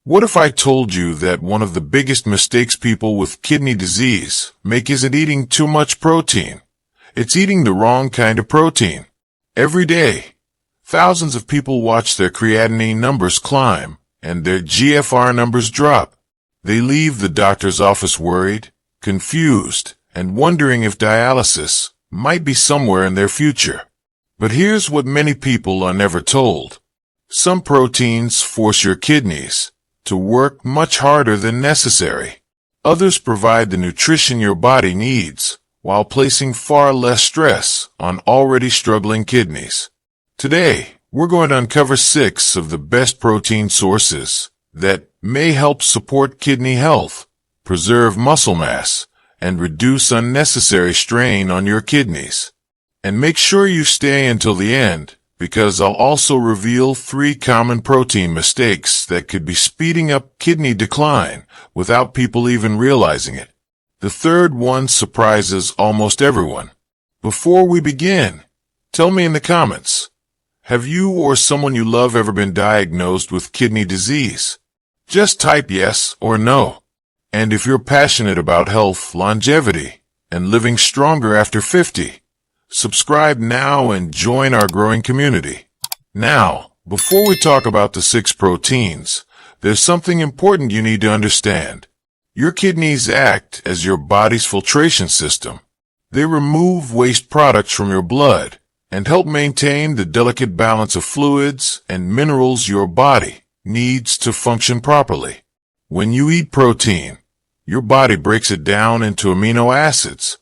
What if I told you that one of the biggest mistakes people with kidney disease make isn't eating too much protein? It's eating the wrong kind of protein. Every day, thousands of people watch their creatinine numbers climb and their GFR numbers drop. They leave the doctor's office worried, confused, and wondering if dialysis might be somewhere in their future. But here's what many people are never told. Some proteins force your kidneys to work much harder than necessary. Others provide the nutrition your body needs, while placing far less stress on already struggling kidneys. Today, we're going to uncover 6 of the best protein sources that may help support kidney health, preserve muscle mass, and reduce unnecessary strain on your kidneys. And make sure you stay until the end, because I'll also reveal 3 common protein mistakes that could be speeding up kidney decline without people even realizing it. The third one surprises almost everyone. Before we begin, tell me in the comments, have you or someone you love ever been diagnosed with kidney disease? Just type yes or no. And if you're passionate about health, longevity, and living stronger after 50, subscribe now and join our growing community. Now, before we talk about the 6 proteins, there's something important you need to understand. Your kidneys act as your body's filtration system. They remove waste products from your blood and help maintain the delicate balance of fluids and minerals your body needs to function properly. When you eat protein, your body breaks it down into amino acids.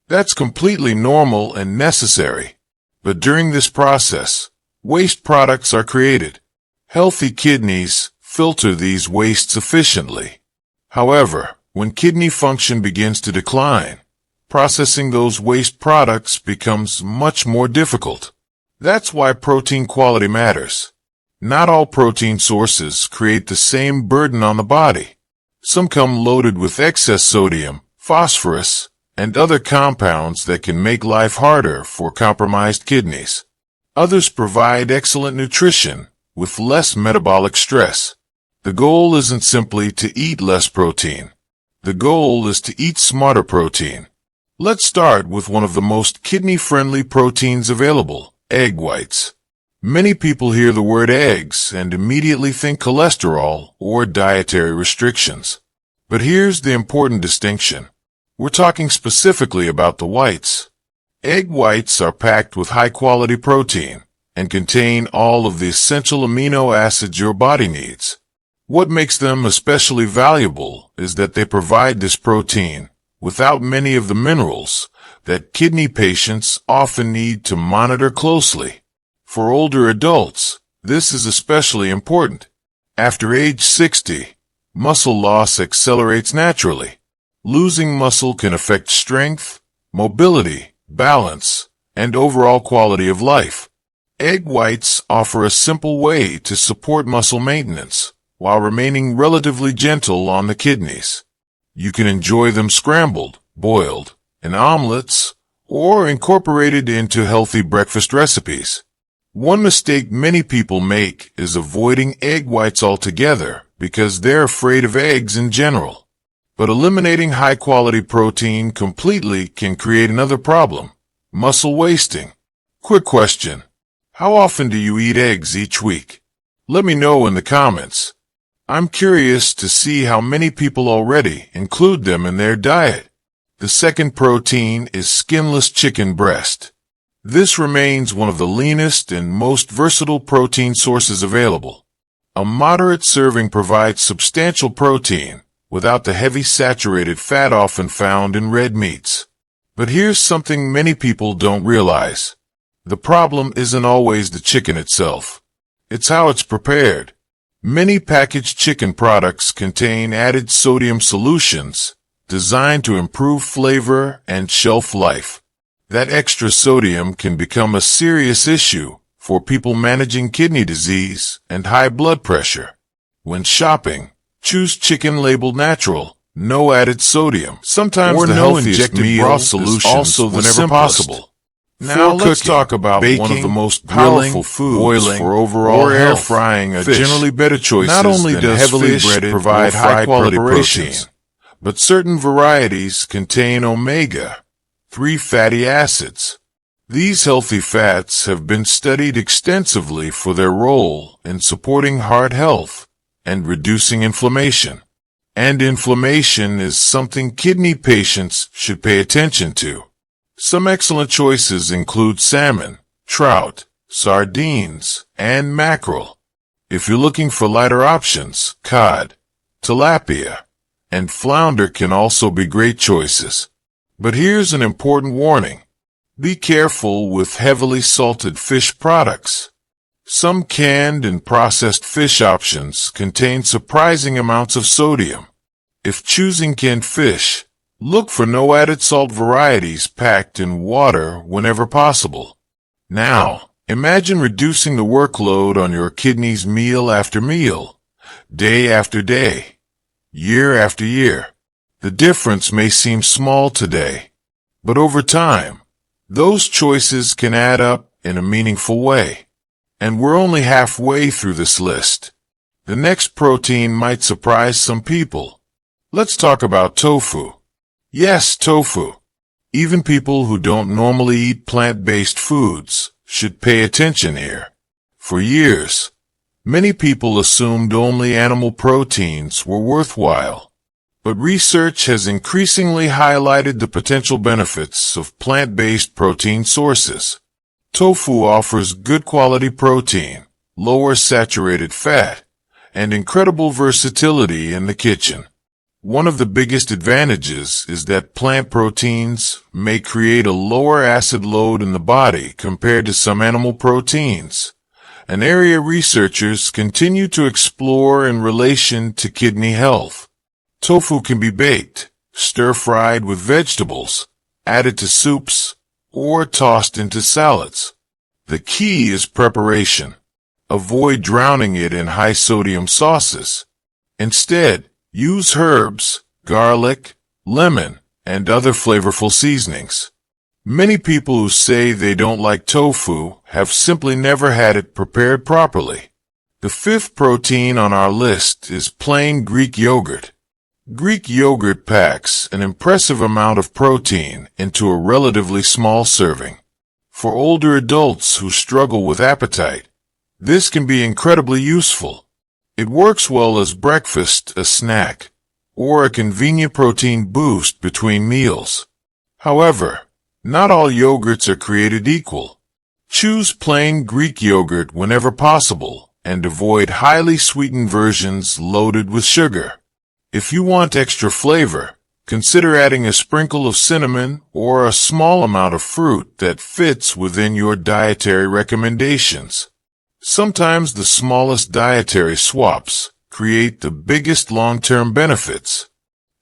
That's completely normal and necessary. But during this process, waste products are created. Healthy kidneys filter these wastes efficiently. However, when kidney function begins to decline, processing those waste products becomes much more difficult. That's why protein quality matters. Not all protein sources create the same burden on the body. Some come loaded with excess sodium, phosphorus, and other compounds that can make life harder for compromised kidneys. Others provide excellent nutrition with less metabolic stress. The goal isn't simply to eat less protein. The goal is to eat smarter protein. Let's start with one of the most kidney-friendly proteins available, egg whites. Many people hear the word eggs and immediately think cholesterol or dietary restrictions. But here's the important distinction. We're talking specifically about the whites. Egg whites are packed with high-quality protein and contain all of the essential amino acids your body needs. What makes them especially valuable is that they provide this protein without many of the minerals that kidney patients often need to monitor closely. For older adults, this is especially important. After age 60, muscle loss accelerates naturally. Losing muscle can affect strength, mobility, balance, and overall quality of life. Egg whites offer a simple way to support muscle maintenance while remaining relatively gentle on the kidneys. You can enjoy them scrambled, boiled, in omelets, or incorporated into healthy breakfast recipes. One mistake many people make is avoiding egg whites altogether because they're afraid of eggs in general. But eliminating high-quality protein completely can create another problem, muscle wasting. Quick question. How often do you eat eggs each week? Let me know in the comments. I'm curious to see how many people already include them in their diet. The second protein is skinless chicken breast. This remains one of the leanest and most versatile protein sources available. A moderate serving provides substantial protein without the heavy saturated fat often found in red meats. But here's something many people don't realize. The problem isn't always the chicken itself. It's how it's prepared. Many packaged chicken products contain added sodium solutions designed to improve flavor and shelf life. That extra sodium can become a serious issue for people managing kidney disease and high blood pressure. When shopping, choose chicken labeled natural, no added sodium. Sometimes or the no healthiest injected meal broth solutions also the whenever simplest. possible. Now let's talk about baking, one of the most powerful foods for overall health. Air frying are generally better choices. Not only does heavily breaded provide high-quality proteins, but certain varieties contain omega-3 fatty acids. These healthy fats have been studied extensively for their role in supporting heart health and reducing inflammation. And inflammation is something kidney patients should pay attention to. Some excellent choices include salmon, trout, sardines, and mackerel. If you're looking for lighter options, cod, tilapia, and flounder can also be great choices. But here's an important warning. Be careful with heavily salted fish products. Some canned and processed fish options contain surprising amounts of sodium. If choosing canned fish, look for no added salt varieties packed in water whenever possible. Now, imagine reducing the workload on your kidneys meal after meal, day after day, year after year. The difference may seem small today, but over time, those choices can add up in a meaningful way. And we're only halfway through this list. The next protein might surprise some people. Let's talk about tofu. Yes, tofu. Even people who don't normally eat plant-based foods should pay attention here. For years, many people assumed only animal proteins were worthwhile. But research has increasingly highlighted the potential benefits of plant-based protein sources. Tofu offers good quality protein, lower saturated fat, and incredible versatility in the kitchen. One of the biggest advantages is that plant proteins may create a lower acid load in the body compared to some animal proteins, an area researchers continue to explore in relation to kidney health. Tofu can be baked, stir-fried with vegetables, added to soups, or tossed into salads. The key is preparation. Avoid drowning it in high-sodium sauces. Instead, use herbs, garlic, lemon, and other flavorful seasonings. Many people who say they don't like tofu have simply never had it prepared properly. The fifth protein on our list is plain Greek yogurt. Greek yogurt packs an impressive amount of protein into a relatively small serving. For older adults who struggle with appetite, this can be incredibly useful. It works well as breakfast, a snack, or a convenient protein boost between meals. However, not all yogurts are created equal. Choose plain Greek yogurt whenever possible and avoid highly sweetened versions loaded with sugar. If you want extra flavor, consider adding a sprinkle of cinnamon or a small amount of fruit that fits within your dietary recommendations. Sometimes the smallest dietary swaps create the biggest long-term benefits.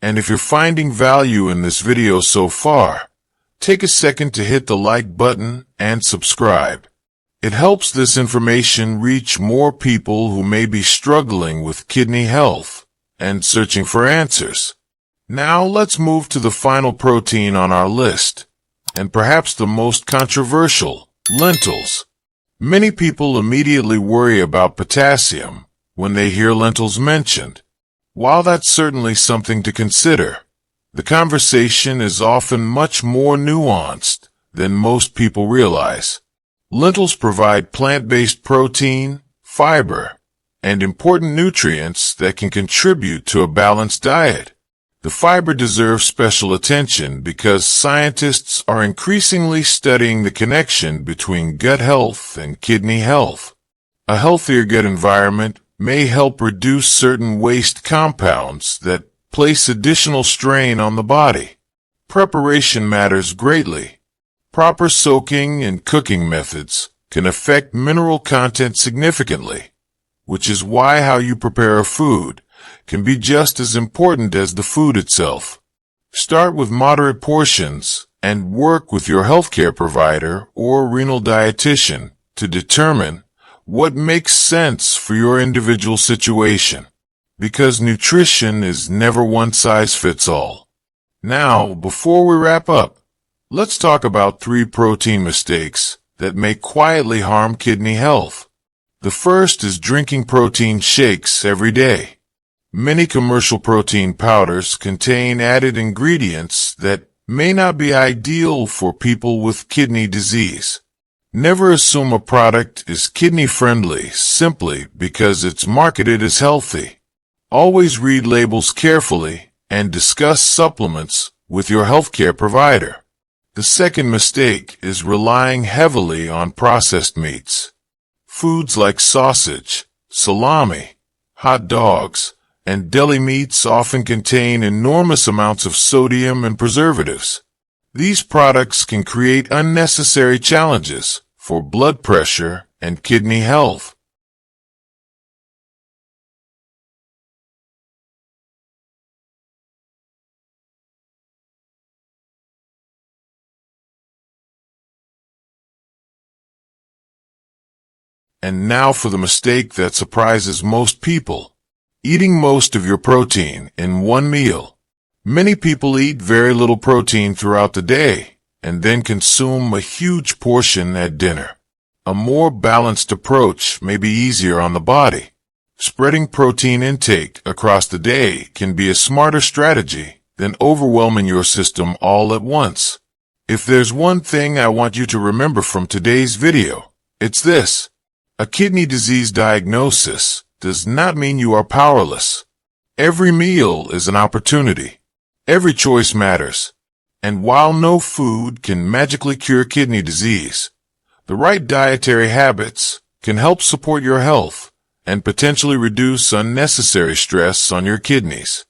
And if you're finding value in this video so far, take a second to hit the like button and subscribe. It helps this information reach more people who may be struggling with kidney health and searching for answers. Now let's move to the final protein on our list, and perhaps the most controversial, lentils. Many people immediately worry about potassium when they hear lentils mentioned. While that's certainly something to consider, the conversation is often much more nuanced than most people realize. Lentils provide plant-based protein, fiber, and important nutrients that can contribute to a balanced diet. The fiber deserves special attention because scientists are increasingly studying the connection between gut health and kidney health. A healthier gut environment may help reduce certain waste compounds that place additional strain on the body. Preparation matters greatly. Proper soaking and cooking methods can affect mineral content significantly, which is why how you prepare a food can be just as important as the food itself. Start with moderate portions and work with your healthcare provider or renal dietitian to determine what makes sense for your individual situation, because nutrition is never one size fits all. Now, before we wrap up, Let's talk about 3 protein mistakes that may quietly harm kidney health. The first is drinking protein shakes every day. Many commercial protein powders contain added ingredients that may not be ideal for people with kidney disease. Never assume a product is kidney-friendly simply because it's marketed as healthy. Always read labels carefully and discuss supplements with your healthcare provider. The second mistake is relying heavily on processed meats. Foods like sausage, salami, hot dogs, and deli meats often contain enormous amounts of sodium and preservatives. These products can create unnecessary challenges for blood pressure and kidney health. And now for the mistake that surprises most people. Eating most of your protein in one meal. Many people eat very little protein throughout the day and then consume a huge portion at dinner. A more balanced approach may be easier on the body. Spreading protein intake across the day can be a smarter strategy than overwhelming your system all at once. If there's one thing I want you to remember from today's video, it's this. A kidney disease diagnosis does not mean you are powerless. Every meal is an opportunity. Every choice matters. And while no food can magically cure kidney disease, the right dietary habits can help support your health and potentially reduce unnecessary stress on your kidneys.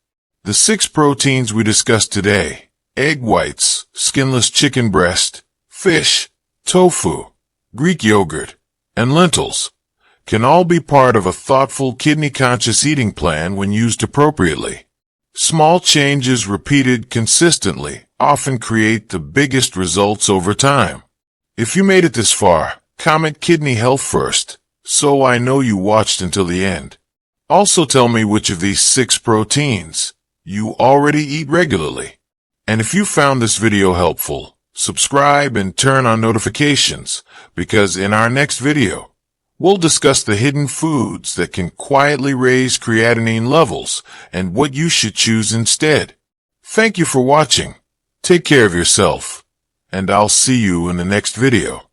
The 6 proteins we discussed today: egg whites, skinless chicken breast, fish, tofu, Greek yogurt, and lentils, can all be part of a thoughtful kidney-conscious eating plan when used appropriately. Small changes repeated consistently often create the biggest results over time. If you made it this far, comment kidney health first, so I know you watched until the end. Also tell me which of these 6 proteins you already eat regularly. And if you found this video helpful, subscribe and turn on notifications, because in our next video, we'll discuss the hidden foods that can quietly raise creatinine levels and what you should choose instead. Thank you for watching. Take care of yourself, and I'll see you in the next video.